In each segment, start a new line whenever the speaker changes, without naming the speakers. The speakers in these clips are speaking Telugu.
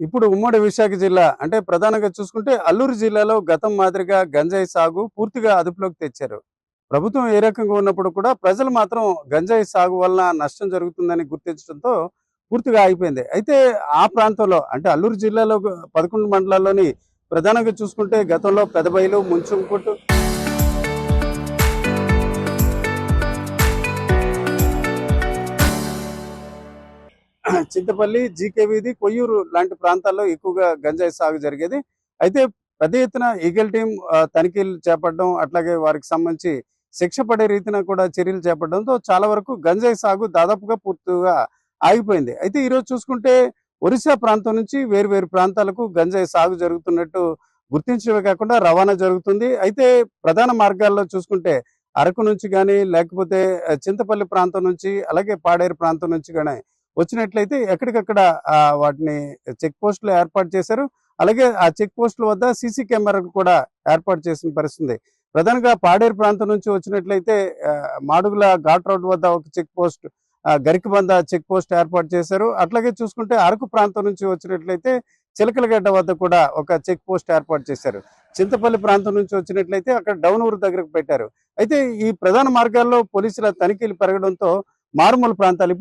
ఇప్పుడు ఉమ్మడి విశాఖ జిల్లా అంటే ప్రధానంగా చూసుకుంటే అల్లూరు జిల్లాలో గతం మాదిరిగా గంజాయి సాగు పూర్తిగా అదుపులోకి తెచ్చారు. ప్రభుత్వం ఏ రకంగా ఉన్నప్పుడు కూడా ప్రజలు మాత్రం గంజాయి సాగు వలన నష్టం జరుగుతుందని గుర్తించడంతో పూర్తిగా ఆగిపోయింది. అయితే ఆ ప్రాంతంలో అంటే అల్లూరు జిల్లాలో 11 మండలాల్లోని ప్రధానంగా చూసుకుంటే గతంలో పెదబయలు, ముంచుంకుటు, చింతపల్లి, జీకే వీధి, కొయ్యూరు లాంటి ప్రాంతాల్లో ఎక్కువగా గంజాయి సాగు జరిగేది. అయితే పెద్ద ఎత్తున ఈగల్ టీం తనిఖీలు చేపట్టడం, అట్లాగే వారికి సంబంధించి శిక్ష పడే రీతిన కూడా చర్యలు చేపట్టడంతో చాలా వరకు గంజాయి సాగు దాదాపుగా పూర్తిగా ఆగిపోయింది. అయితే ఈరోజు చూసుకుంటే ఒరిస్సా ప్రాంతం నుంచి వేరు వేరు ప్రాంతాలకు గంజాయి సాగు జరుగుతున్నట్టు గుర్తించడమే కాకుండా రవాణా జరుగుతుంది. అయితే ప్రధాన మార్గాల్లో చూసుకుంటే అరకు నుంచి కానీ లేకపోతే చింతపల్లి ప్రాంతం నుంచి అలాగే పాడేరు ప్రాంతం నుంచి కానీ వచ్చినట్లయితే ఎక్కడికక్కడ వాటిని చెక్ పోస్టులు ఏర్పాటు చేశారు. అలాగే ఆ చెక్ పోస్టుల వద్ద సీసీ కెమెరాలు కూడా ఏర్పాటు చేసిన పరిస్థితి. ప్రధానంగా పాడేరు ప్రాంతం నుంచి వచ్చినట్లయితే మాడుగుల ఘాట్ రోడ్ వద్ద ఒక చెక్ పోస్ట్, గరికబంద చెక్ పోస్ట్ ఏర్పాటు చేశారు. అట్లాగే చూసుకుంటే అరకు ప్రాంతం నుంచి వచ్చినట్లయితే చిలకలగడ్డ వద్ద కూడా ఒక చెక్ పోస్ట్ ఏర్పాటు చేశారు. చింతపల్లి ప్రాంతం నుంచి వచ్చినట్లయితే అక్కడ డౌనూరు దగ్గరకు పెట్టారు. అయితే ఈ ప్రధాన మార్గాల్లో పోలీసుల తనిఖీలు పెరగడంతో మారుమూల ప్రాంతాలు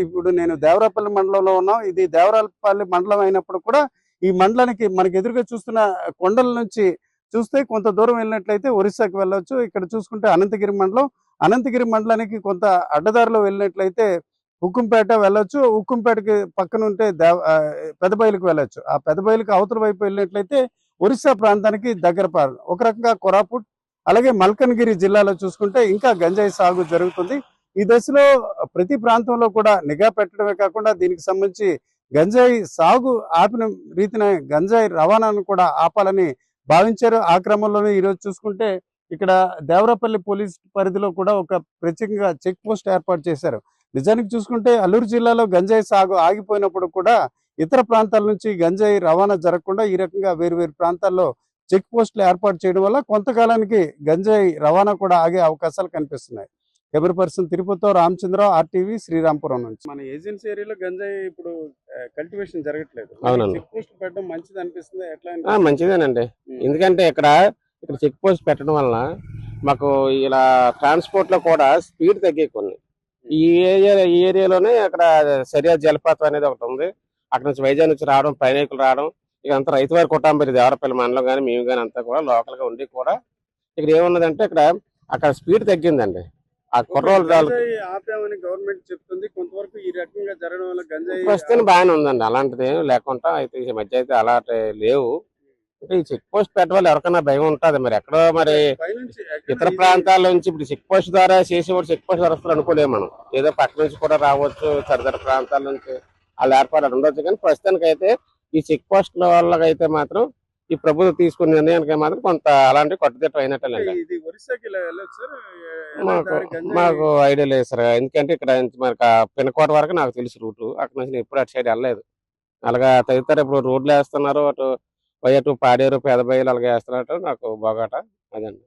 ఇప్పుడు నేను దేవరాపల్లి మండలంలో ఉన్నాం. ఇది దేవరాపల్లి మండలం అయినప్పుడు కూడా ఈ మండలానికి మనకి ఎదురుగా చూస్తున్న కొండల నుంచి చూస్తే కొంత దూరం వెళ్ళినట్లయితే ఒరిస్సాకి వెళ్ళొచ్చు. ఇక్కడ చూసుకుంటే అనంతగిరి మండలానికి కొంత అడ్డదారిలో వెళ్ళినట్లయితే ఉక్కుంపేట వెళ్ళొచ్చు. ఉక్కుంపేటకి పక్కన ఉంటే పెదబయలుకు వెళ్ళొచ్చు. ఆ పెదబయలుకి అవతల వైపు వెళ్ళినట్లయితే ఒరిస్సా ప్రాంతానికి దగ్గర ఒక రకంగా కొరాపుట్ అలాగే మల్కన్గిరి జిల్లాలో చూసుకుంటే ఇంకా గంజాయి సాగు జరుగుతుంది. ఈ దశలో ప్రతి ప్రాంతంలో కూడా నిఘా పెట్టడమే కాకుండా దీనికి సంబంధించి గంజాయి సాగు ఆపిన రీతిన గంజాయి రవాణాను కూడా ఆపాలని భావించారు. ఆ క్రమంలోనే ఈరోజు చూసుకుంటే ఇక్కడ దేవరాపల్లి పోలీస్ పరిధిలో కూడా ఒక ప్రత్యేకంగా చెక్ పోస్ట్ ఏర్పాటు చేశారు. నిజానికి చూసుకుంటే అల్లూరు జిల్లాలో గంజాయి సాగు ఆగిపోయినప్పుడు కూడా ఇతర ప్రాంతాల నుంచి గంజాయి రవాణా జరగకుండా ఈ రకంగా వేరు వేరు ప్రాంతాల్లో చెక్ పోస్టులు ఏర్పాటు చేయడం వల్ల కొంతకాలానికి గంజాయి రవాణా కూడా ఆగే అవకాశాలు కనిపిస్తున్నాయి. కెమెరా పర్సన్ తిరుపతితో రామచంద్ర, ఆర్టీవీ, శ్రీరాంపురం నుంచి. మన ఏజెన్సీ ఏరియాలో గంజాయి ఇప్పుడు కల్టివేషన్ జరగట్లేదు.
అవునండి.
చెక్ పోస్ట్ పెట్టడం మంచిది అనిపిస్తుంది.
మంచిదేనండి. ఎందుకంటే ఇక్కడ చెక్ పోస్ట్ పెట్టడం వలన మాకు ఇలా ట్రాన్స్పోర్ట్ లో కూడా స్పీడ్ తగ్గే కొన్ని ఈ ఏరియాలోనే అక్కడ సరియా జలపాతం అనేది ఒకటి ఉంది. అక్కడ నుంచి వైజాగ్ నుంచి రావడం, ప్రయాణికులు రావడం, ఇక అంతా రైతు వారి కుటుంబం దేవరపల్లి మండలం కానీ మేము కానీ అంతా కూడా లోకల్ గా ఉండి కూడా ఇక్కడ ఏమున్నదంటే అక్కడ స్పీడ్ తగ్గిందండి. ఆ కుర్రోళ్ళు
గవర్నమెంట్ చెప్తుంది. కొంతవరకు ఈ రకంగా జరగడం వల్ల గంజాయి
ప్రస్తుతం బాగానే ఉందండి. అలాంటిది ఏం లేకుండా అయితే ఈ మధ్య అయితే అలాంటి లేవు. అంటే ఈ చెక్ పోస్ట్ పెట్టవాలి ఎవరికైనా భయం ఉంటుంది. మరి ఎక్కడో మరి ఇతర ప్రాంతాల నుంచి ఇప్పుడు చెక్ పోస్ట్ ద్వారా చేసేవాడు చెక్ పోస్ట్ ద్వారా వస్తారు అనుకోలేము మనం. ఏదో పక్క నుంచి కూడా రావచ్చు, తదితర ప్రాంతాల నుంచి వాళ్ళు ఏర్పాటు ఉండొచ్చు. కానీ ప్రస్తుతానికి అయితే ఈ చెక్ పోస్ట్ల వాళ్ళకైతే మాత్రం ఈ ప్రభుత్వం తీసుకున్న నిర్ణయానికి మాత్రం కొంత అలాంటి కట్టుదిట్టం అయినట్టేనండి. మాకు ఐడియా లేదు సార్. ఎందుకంటే ఇక్కడ మరి పినకోట వరకు నాకు తెలుసు రూటు. అక్కడ నుంచి ఎప్పుడు అటు సైడ్ వెళ్ళలేదు. అలాగా తదితర ఇప్పుడు రోడ్లు వేస్తున్నారు. అటు పాడేరు, పెదబయలు అలాగే వేస్తున్నట్టు నాకు బాగాట అదండి.